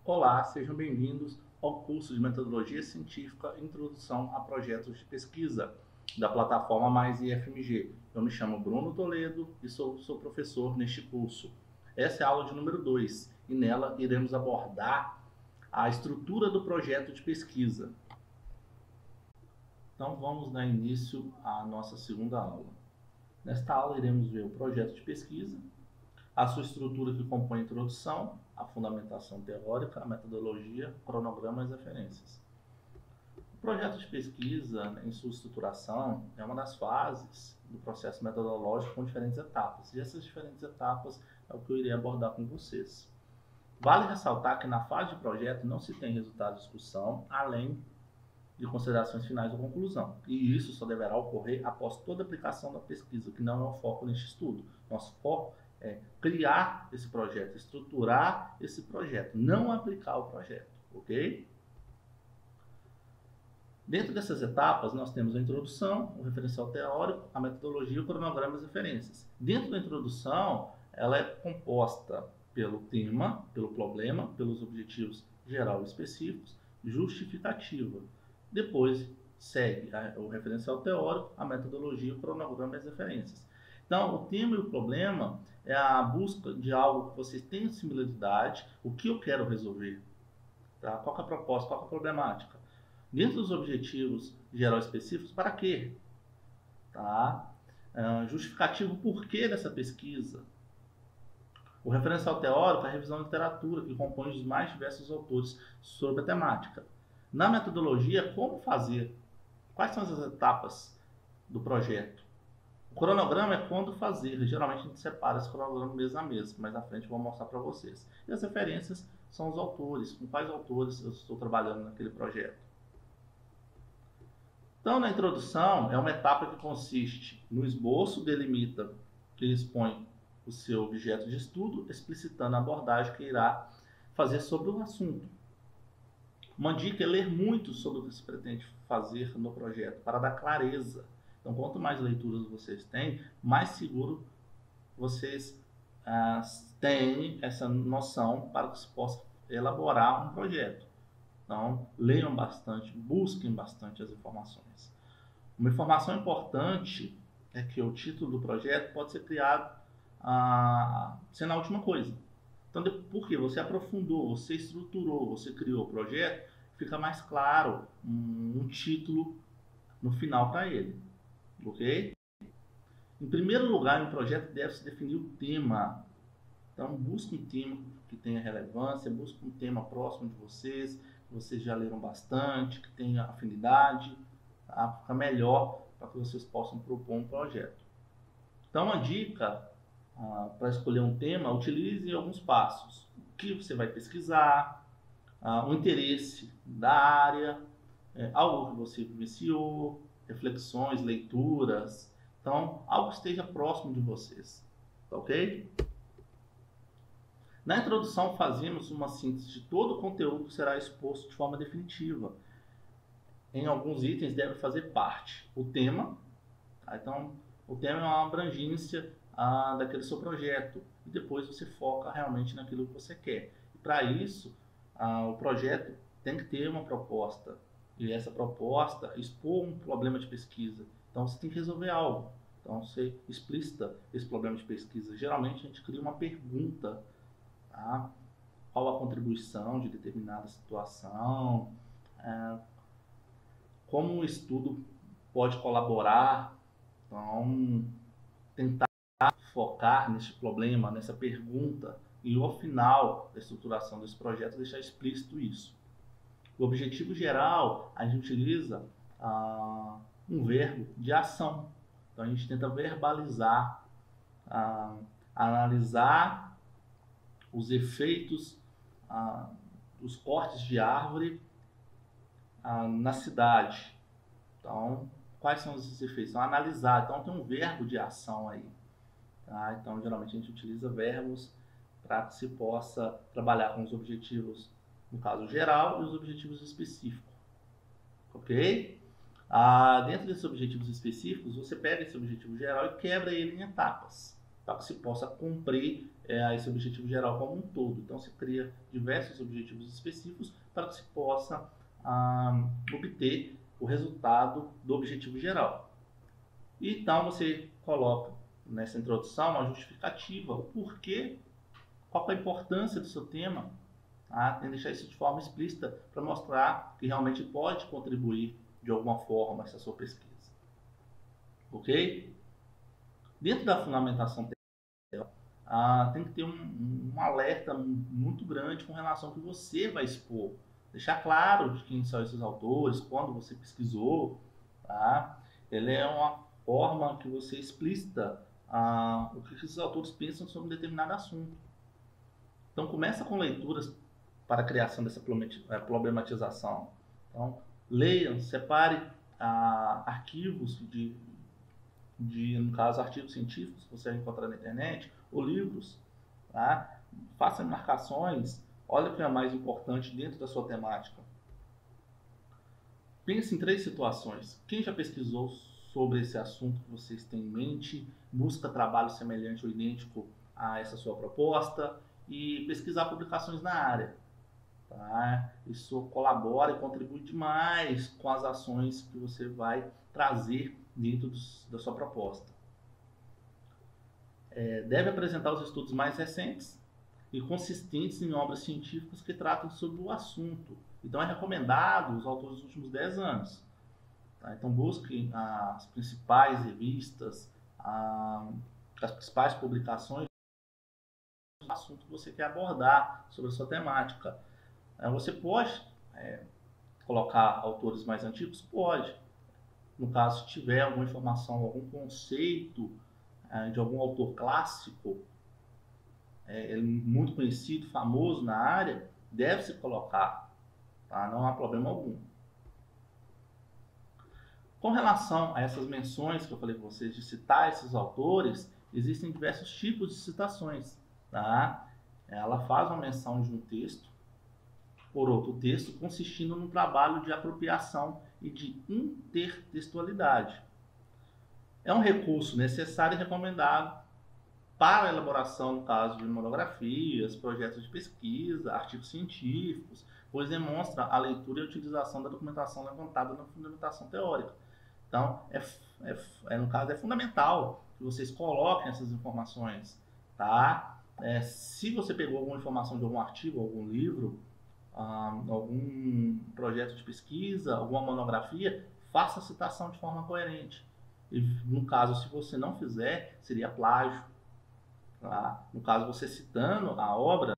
Olá, sejam bem-vindos ao curso de Metodologia Científica Introdução a Projetos de Pesquisa da plataforma Mais IFMG. Eu me chamo Bruno Toledo e sou professor neste curso. Essa é a aula de número 2 e nela iremos abordar a estrutura do projeto de pesquisa. Então vamos dar início à nossa segunda aula. Nesta aula iremos ver o projeto de pesquisa, a sua estrutura que compõe a introdução, a fundamentação teórica, a metodologia, cronogramas e referências. O projeto de pesquisa, em sua estruturação, é uma das fases do processo metodológico com diferentes etapas. E essas diferentes etapas é o que eu irei abordar com vocês. Vale ressaltar que na fase de projeto não se tem resultado de discussão, além de considerações finais ou conclusão. E isso só deverá ocorrer após toda a aplicação da pesquisa, que não é o foco neste estudo. Nosso foco é criar esse projeto, estruturar esse projeto, não aplicar o projeto, ok? Dentro dessas etapas, nós temos a introdução, o referencial teórico, a metodologia, o cronograma e as referências. Dentro da introdução, ela é composta pelo tema, pelo problema, pelos objetivos geral e específicos, justificativa. Depois segue o referencial teórico, a metodologia, o cronograma e as referências. Então, o tema e o problema é a busca de algo que vocês tenham similaridade, o que eu quero resolver, tá? Qual é a proposta, qual é a problemática. Dentro dos objetivos geral específicos, para quê? Tá? Justificativo o porquê dessa pesquisa. O referencial teórico é a revisão da literatura, que compõe os mais diversos autores sobre a temática. Na metodologia, como fazer? Quais são as etapas do projeto? O cronograma é quando fazer. Geralmente a gente separa esse cronograma mês a mês, mas na frente eu vou mostrar para vocês. E as referências são os autores, com quais autores eu estou trabalhando naquele projeto. Então, na introdução, é uma etapa que consiste no esboço, delimita, que expõe o seu objeto de estudo, explicitando a abordagem que irá fazer sobre o assunto. Uma dica é ler muito sobre o que se pretende fazer no projeto, para dar clareza. Então, quanto mais leituras vocês têm, mais seguro vocês têm essa noção para que se possa elaborar um projeto. Então, leiam bastante, busquem bastante as informações. Uma informação importante é que o título do projeto pode ser criado sendo a última coisa. Então, porque você aprofundou, você estruturou, você criou o projeto, fica mais claro um título no final para ele. Ok? Em primeiro lugar, no projeto deve-se definir o tema. Então, busque um tema que tenha relevância, busque um tema próximo de vocês, que vocês já leram bastante, que tenha afinidade, tá? Fica melhor para que vocês possam propor um projeto. Então, uma dica para escolher um tema, utilize alguns passos. O que você vai pesquisar, o interesse da área, algo que você vivenciou, reflexões, leituras. Então, algo que esteja próximo de vocês. Tá ok? Na introdução, fazemos uma síntese de todo o conteúdo que será exposto de forma definitiva. Em alguns itens deve fazer parte o tema. Tá? Então, o tema é uma abrangência daquele seu projeto. E depois você foca realmente naquilo que você quer. E para isso, o projeto tem que ter uma proposta. E essa proposta expor um problema de pesquisa. Então você tem que resolver algo. Então você explicita esse problema de pesquisa. Geralmente a gente cria uma pergunta, tá? Qual a contribuição de determinada situação, como o estudo pode colaborar. Então tentar focar nesse problema, nessa pergunta e ao final da estruturação desse projeto deixar explícito isso. O objetivo geral, a gente utiliza um verbo de ação. Então, a gente tenta verbalizar, analisar os efeitos dos cortes de árvore na cidade. Então, quais são esses efeitos? Então, analisar. Então, tem um verbo de ação aí. Tá? Então, geralmente, a gente utiliza verbos para que se possa trabalhar com os objetivos, no caso geral, e os objetivos específicos. Ok? Dentro desses objetivos específicos, você pega esse objetivo geral e quebra ele em etapas. para que se possa cumprir esse objetivo geral como um todo. Então, se cria diversos objetivos específicos para que se possa obter o resultado do objetivo geral. E, então, você coloca nessa introdução uma justificativa, o porquê, qual é a importância do seu tema, tá? Tem que deixar isso de forma explícita para mostrar que realmente pode contribuir de alguma forma essa sua pesquisa. Ok? Dentro da fundamentação teórica, tem que ter um alerta muito grande com relação ao que você vai expor. Deixar claro de quem são esses autores, quando você pesquisou. Tá? Ele é uma forma que você explicita o que esses autores pensam sobre um determinado assunto. Então, começa com leituras para a criação dessa problematização. Então, leiam, separe arquivos no caso, artigos científicos que você vai encontrar na internet, ou livros, tá? Faça marcações, olha o que é mais importante dentro da sua temática. Pense em 3 situações. Quem já pesquisou sobre esse assunto que vocês têm em mente, busca trabalho semelhante ou idêntico a essa sua proposta e pesquisar publicações na área. Tá? Isso colabora e contribui demais com as ações que você vai trazer dentro da sua proposta. Deve apresentar os estudos mais recentes e consistentes em obras científicas que tratam sobre o assunto. Então é recomendado os autores dos últimos 10 anos. Tá? Então busque as principais revistas, as principais publicações do assunto que você quer abordar sobre a sua temática. Você pode colocar autores mais antigos? Pode. No caso, se tiver alguma informação, algum conceito de algum autor clássico, muito conhecido, famoso na área, deve-se colocar. Tá? Não há problema algum. Com relação a essas menções que eu falei com vocês, de citar esses autores, existem diversos tipos de citações. Tá? Ela faz uma menção de um texto por outro texto, consistindo num trabalho de apropriação e de intertextualidade. É um recurso necessário e recomendado para a elaboração, no caso de monografias, projetos de pesquisa, artigos científicos, pois demonstra a leitura e a utilização da documentação levantada na fundamentação teórica. Então, no caso, é fundamental que vocês coloquem essas informações. Tá? Se você pegou alguma informação de algum artigo, algum livro, algum projeto de pesquisa, alguma monografia, faça a citação de forma coerente. E, no caso, se você não fizer, seria plágio. Tá? No caso, você citando a obra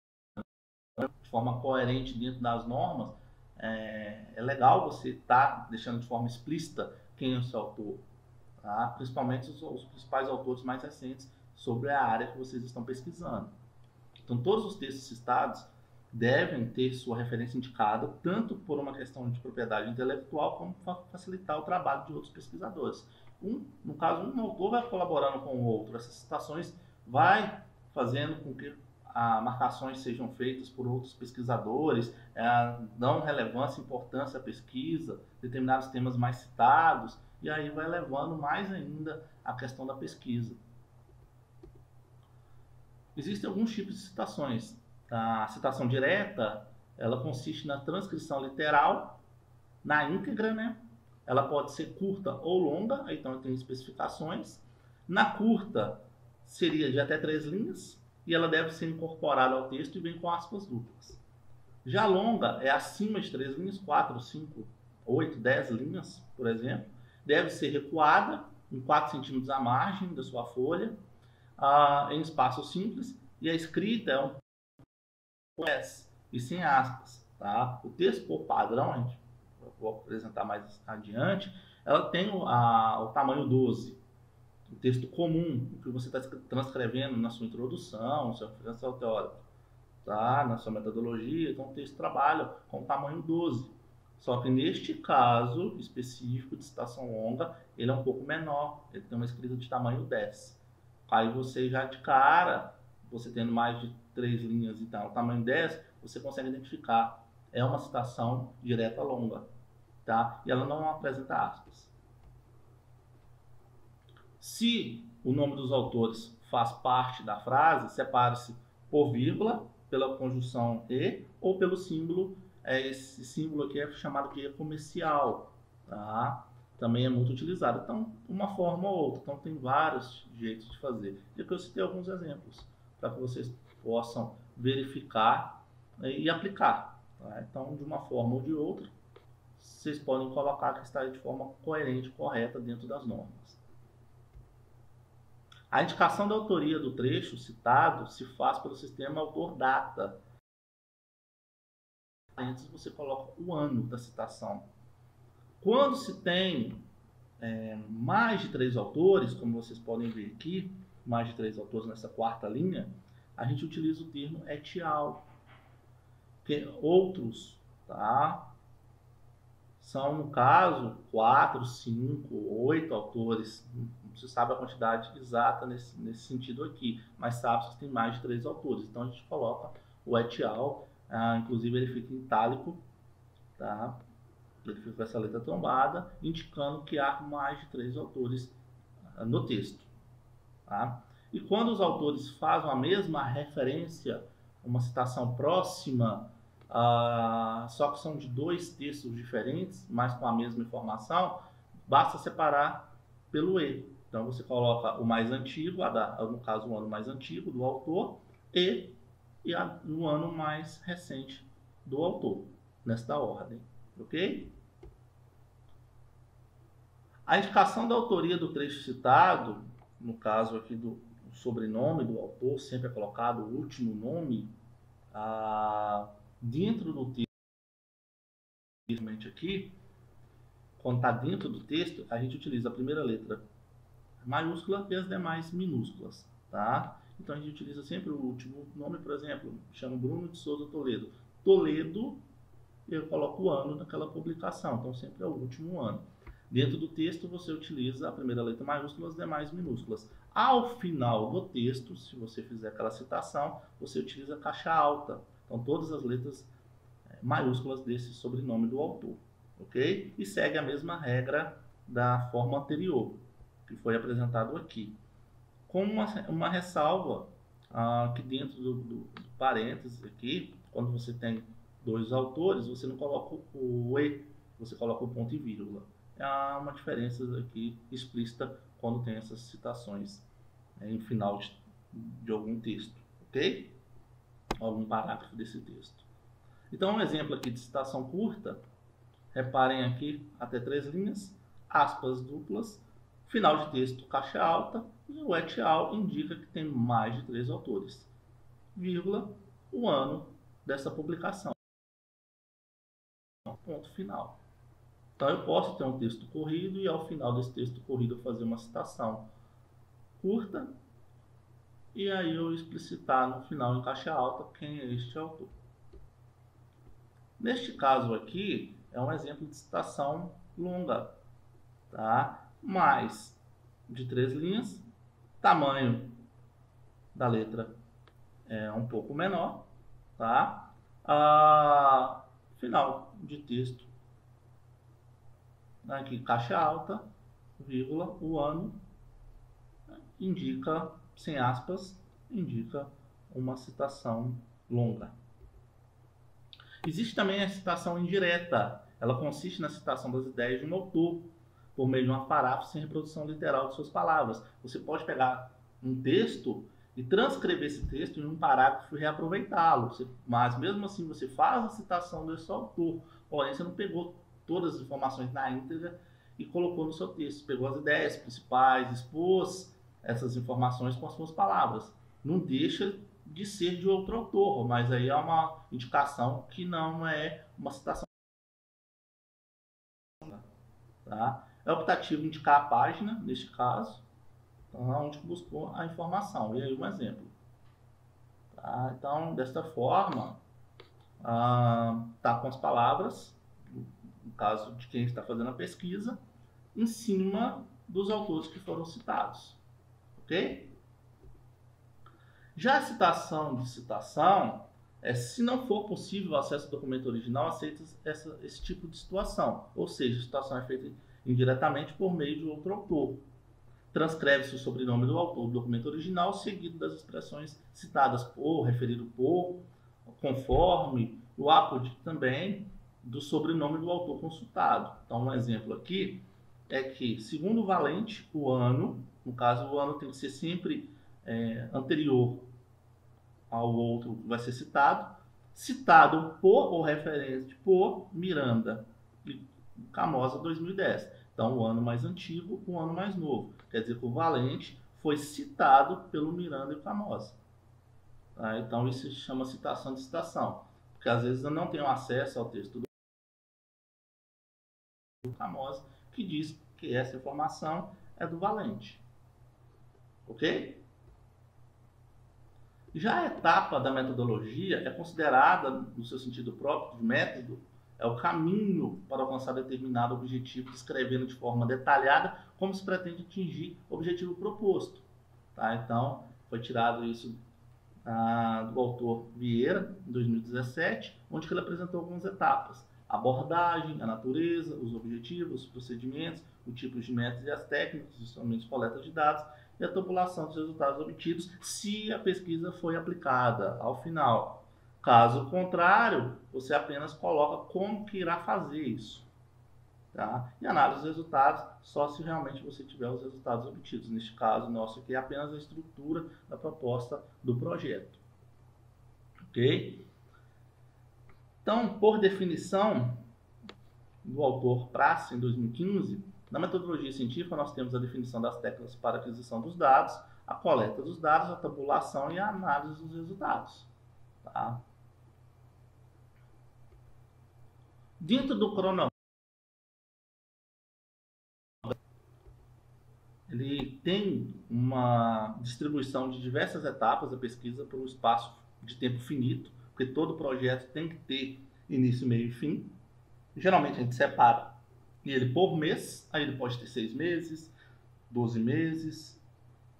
de forma coerente dentro das normas, é legal você estar deixando de forma explícita quem é o seu autor. Tá? Principalmente os principais autores mais recentes sobre a área que vocês estão pesquisando. Então, todos os textos citados devem ter sua referência indicada, tanto por uma questão de propriedade intelectual, como para facilitar o trabalho de outros pesquisadores. No caso, um autor vai colaborando com o outro. Essas citações vai fazendo com que marcações sejam feitas por outros pesquisadores, dão relevância e importância à pesquisa, determinados temas mais citados, e aí vai levando mais ainda a questão da pesquisa. Existem alguns tipos de citações. A citação direta, ela consiste na transcrição literal, na íntegra, né? Ela pode ser curta ou longa, então tem especificações. Na curta, seria de até 3 linhas, e ela deve ser incorporada ao texto e vem com aspas duplas. Já a longa é acima de 3 linhas, 4, 5, 8, 10 linhas, por exemplo. Deve ser recuada em 4 centímetros à margem da sua folha, em espaço simples, e a escrita é e sem aspas. Tá? O texto por padrão, vou apresentar mais adiante, ela tem o tamanho 12. O texto comum, o que você está transcrevendo na sua introdução, no seu referencial teórico, tá? Na sua metodologia, então o texto trabalha com o tamanho 12. Só que neste caso específico de citação longa, ele é um pouco menor, ele tem uma escrita de tamanho 10. Aí você já de cara, você tendo mais de 3 linhas e tal, o tamanho 10, você consegue identificar. É uma citação direta longa, tá? E ela não apresenta aspas. Se o nome dos autores faz parte da frase, separe-se por vírgula, pela conjunção e, ou pelo símbolo, esse símbolo aqui é chamado de comercial, tá? Também é muito utilizado. Então, uma forma ou outra. Então, tem vários jeitos de fazer. E aqui eu citei alguns exemplos, para que vocês possam verificar e aplicar. Tá? Então, de uma forma ou de outra, vocês podem colocar que está de forma coerente, correta, dentro das normas. A indicação da autoria do trecho citado se faz pelo sistema autor-data. Antes você coloca o ano da citação. Quando se tem mais de 3 autores, como vocês podem ver aqui, mais de 3 autores nessa quarta linha, a gente utiliza o termo et al. Que outros, tá? São, no caso, 4, 5, 8 autores. Não se sabe a quantidade exata nesse sentido aqui, mas sabe que tem mais de 3 autores. Então a gente coloca o et al. Inclusive ele fica em itálico, tá? Ele fica com essa letra tombada, indicando que há mais de 3 autores no texto. Tá? E quando os autores fazem a mesma referência, uma citação próxima, só que são de 2 textos diferentes, mas com a mesma informação, basta separar pelo E. Então você coloca o mais antigo, no caso o ano mais antigo do autor, e no ano mais recente do autor, nesta ordem. Ok? A indicação da autoria do trecho citado, no caso aqui do sobrenome do autor, sempre é colocado o último nome, dentro do texto, aqui, quando está dentro do texto, a gente utiliza a primeira letra maiúscula e as demais minúsculas, tá? Então a gente utiliza sempre o último nome, por exemplo, chama Bruno de Souza Toledo. Toledo, eu coloco o ano daquela publicação, então sempre é o último ano. Dentro do texto você utiliza a primeira letra maiúscula e as demais minúsculas. Ao final do texto, se você fizer aquela citação, você utiliza a caixa alta. Então todas as letras maiúsculas desse sobrenome do autor, ok? E segue a mesma regra da forma anterior, que foi apresentado aqui. Com uma ressalva, que dentro do parênteses aqui, quando você tem 2 autores, você não coloca o E, você coloca o ponto e vírgula. Há uma diferença aqui explícita quando tem essas citações em final de algum texto, ok? Algum parágrafo desse texto. Então, um exemplo aqui de citação curta, reparem aqui, até 3 linhas, aspas duplas, final de texto, caixa alta, e o et al. Indica que tem mais de 3 autores, vírgula, o ano dessa publicação. Ponto final. Então eu posso ter um texto corrido e ao final desse texto corrido eu fazer uma citação curta e aí eu explicitar no final em caixa alta quem é este autor. Neste caso aqui é um exemplo de citação longa, tá? Mais de 3 linhas, tamanho da letra é um pouco menor, tá? Final de texto, aqui caixa alta, vírgula, o ano, indica, sem aspas, indica uma citação longa. Existe também a citação indireta. Ela consiste na citação das ideias de um autor, por meio de um parágrafo sem reprodução literal de suas palavras. Você pode pegar um texto e transcrever esse texto em um parágrafo e reaproveitá-lo. Mas mesmo assim você faz a citação desse autor, porém você não pegou todas as informações na íntegra e colocou no seu texto. Pegou as ideias principais, expôs essas informações com as suas palavras. Não deixa de ser de outro autor, mas aí é uma indicação que não é uma citação. Tá? É optativo indicar a página, neste caso, onde buscou a informação. E aí um exemplo. Tá? Então, desta forma, tá com as palavras, no caso de quem está fazendo a pesquisa, em cima dos autores que foram citados. Ok? Já a citação de citação, se não for possível o acesso ao documento original, aceita esse tipo de situação. Ou seja, a citação é feita indiretamente por meio de outro autor. transcreve-se o sobrenome do autor do documento original, seguido das expressões citadas por, referido por, conforme, o apode também do sobrenome do autor consultado. Então, um exemplo aqui é que, segundo o valente, o ano, no caso, o ano tem que ser sempre anterior ao outro que vai ser citado por ou referente por Miranda e Camosa 2010. Então, o ano mais antigo, o ano mais novo. Quer dizer que o valente foi citado pelo Miranda e Camosa. Tá? Então, isso se chama citação de citação. Porque às vezes eu não tenho acesso ao texto do Camosa, que diz que essa informação é do valente. Ok? Já a etapa da metodologia é considerada, no seu sentido próprio, de método, é o caminho para alcançar determinado objetivo, descrevendo de forma detalhada como se pretende atingir o objetivo proposto. Tá? Então, foi tirado isso do autor Vieira, em 2017, onde ele apresentou algumas etapas. A abordagem, a natureza, os objetivos, os procedimentos, o tipo de métodos e as técnicas, os instrumentos de coleta de dados e a tabulação dos resultados obtidos, se a pesquisa foi aplicada ao final. Caso contrário, você apenas coloca como que irá fazer isso. Tá? E análise dos resultados só se realmente você tiver os resultados obtidos. Neste caso nosso aqui é apenas a estrutura da proposta do projeto. Ok? Então, por definição do autor Praça, em 2015, na metodologia científica nós temos a definição das técnicas para aquisição dos dados, a coleta dos dados, a tabulação e a análise dos resultados. Tá? Dentro do cronograma, ele tem uma distribuição de diversas etapas da pesquisa por um espaço de tempo finito, porque todo projeto tem que ter início, meio e fim. Geralmente a gente separa ele por mês, aí ele pode ter 6 meses, 12 meses,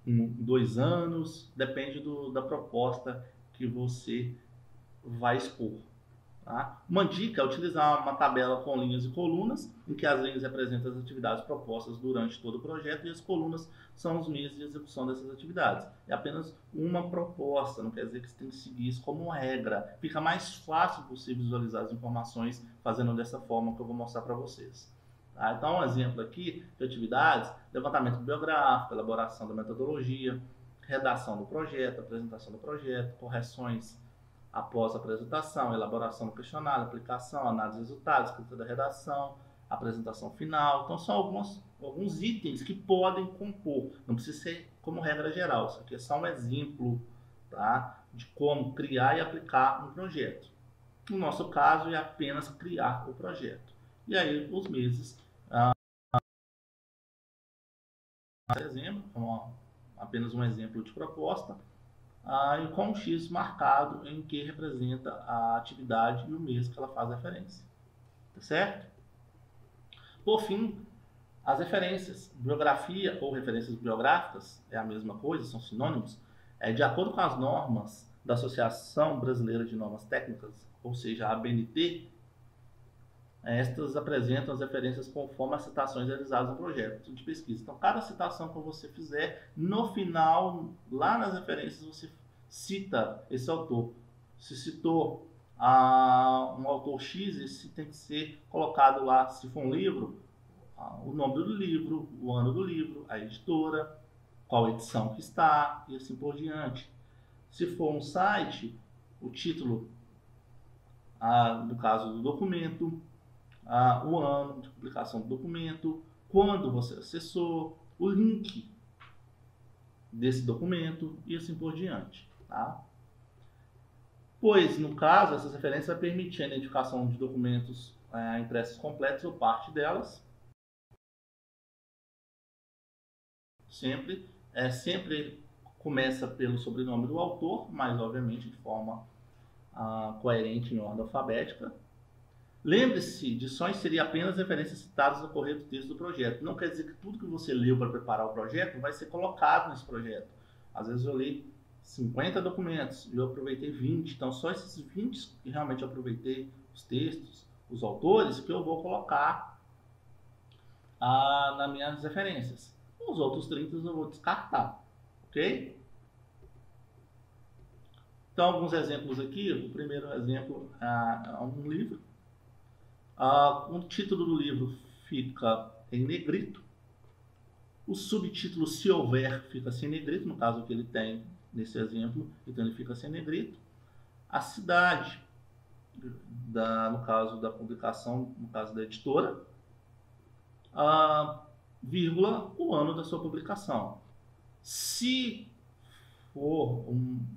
2 anos, depende da proposta que você vai expor. Tá? Uma dica é utilizar uma tabela com linhas e colunas, em que as linhas representam as atividades propostas durante todo o projeto e as colunas são os meios de execução dessas atividades. É apenas uma proposta, não quer dizer que você tem que seguir isso como regra. Fica mais fácil você visualizar as informações fazendo dessa forma que eu vou mostrar para vocês. Tá? Então, um exemplo aqui de atividades: levantamento biográfico, elaboração da metodologia, redação do projeto, apresentação do projeto, correções após a apresentação, elaboração do questionário, aplicação, análise de resultados, escrita da redação, apresentação final. Então, são alguns itens que podem compor. Não precisa ser como regra geral. Isso aqui é só um exemplo, tá, de como criar e aplicar um projeto. No nosso caso, é apenas criar o projeto. E aí, os meses, exemplo, apenas um exemplo de proposta, e com um X marcado em que representa a atividade e o mês que ela faz referência. Tá certo? Por fim, as referências. Biografia ou referências biográficas é a mesma coisa, são sinônimos. De acordo com as normas da Associação Brasileira de Normas Técnicas, ou seja, a ABNT, estas apresentam as referências conforme as citações realizadas no projeto de pesquisa. Então, cada citação que você fizer, no final, lá nas referências, você cita esse autor. Se citou um autor X, esse tem que ser colocado lá, se for um livro, o nome do livro, o ano do livro, a editora, qual edição que está, e assim por diante. Se for um site, o título, no caso do documento, o ano de publicação do documento, quando você acessou, o link desse documento e assim por diante. Tá? Pois, no caso, essas referências vão permitir a identificação de documentos impressos completos ou parte delas. Sempre começa pelo sobrenome do autor, mas obviamente de forma coerente em ordem alfabética. Lembre-se de só inserir apenas referências citadas no correio do texto do projeto. Não quer dizer que tudo que você leu para preparar o projeto vai ser colocado nesse projeto. Às vezes eu li 50 documentos e eu aproveitei 20. Então, só esses 20 que realmente eu aproveitei, os textos, os autores, que eu vou colocar nas minhas referências. Os outros 30 eu vou descartar, ok? Então, alguns exemplos aqui. O primeiro exemplo é um livro. O título do livro fica em negrito. O subtítulo, se houver, fica sem negrito, no caso que ele tem nesse exemplo, então ele fica sem negrito. A cidade, no caso da publicação, no caso da editora, vírgula, o ano da sua publicação. Se for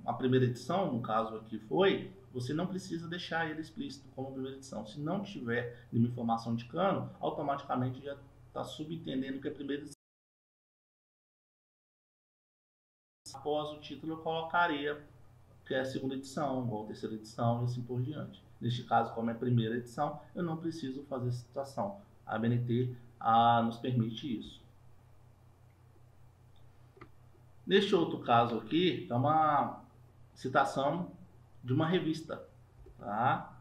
a primeira edição, no caso aqui foi, você não precisa deixar ele explícito como primeira edição. Se não tiver nenhuma informação de cano, automaticamente já está subentendendo que é a primeira edição. Após o título eu colocaria que é a segunda edição, ou a terceira edição, e assim por diante. Neste caso, como é a primeira edição, eu não preciso fazer essa citação. A ABNT nos permite isso. Neste outro caso aqui, é uma citação de uma revista. Tá?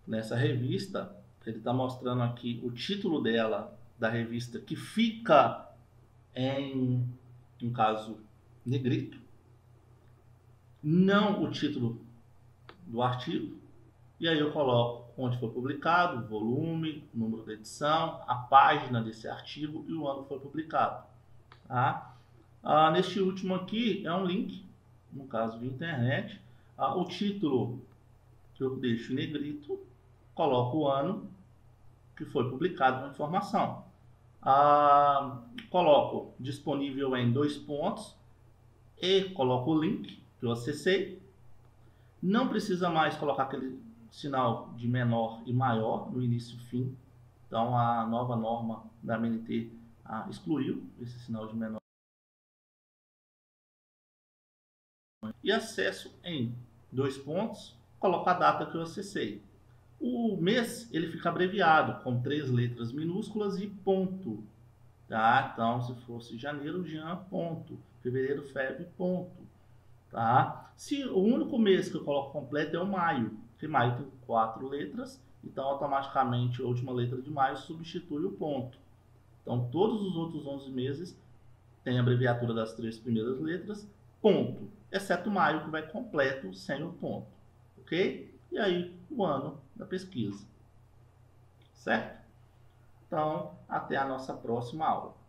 Nessa revista, ele está mostrando aqui o título dela, da revista, que fica em, no caso, negrito. Não o título do artigo. E aí eu coloco onde foi publicado, volume, número da edição, a página desse artigo e o ano que foi publicado. Tá? Neste último aqui é um link, no caso de internet. O título que eu deixo em negrito, coloco o ano que foi publicado a informação. Coloco disponível em 2 pontos e coloco o link que eu acessei. Não precisa mais colocar aquele sinal de menor e maior no início e fim. Então a nova norma da ABNT excluiu esse sinal de menor. E acesso em 2 pontos, coloco a data que eu acessei. O mês ele fica abreviado com 3 letras minúsculas e ponto. Tá? Então se fosse janeiro, Jean, ponto. Fevereiro, Feb, ponto. Tá? Se o único mês que eu coloco completo é o maio, porque maio tem 4 letras, então automaticamente a última letra de maio substitui o ponto. Então todos os outros 11 meses têm a abreviatura das 3 primeiras letras, ponto, exceto maio que vai completo sem o ponto, ok? E aí o ano da pesquisa, certo? Então até a nossa próxima aula.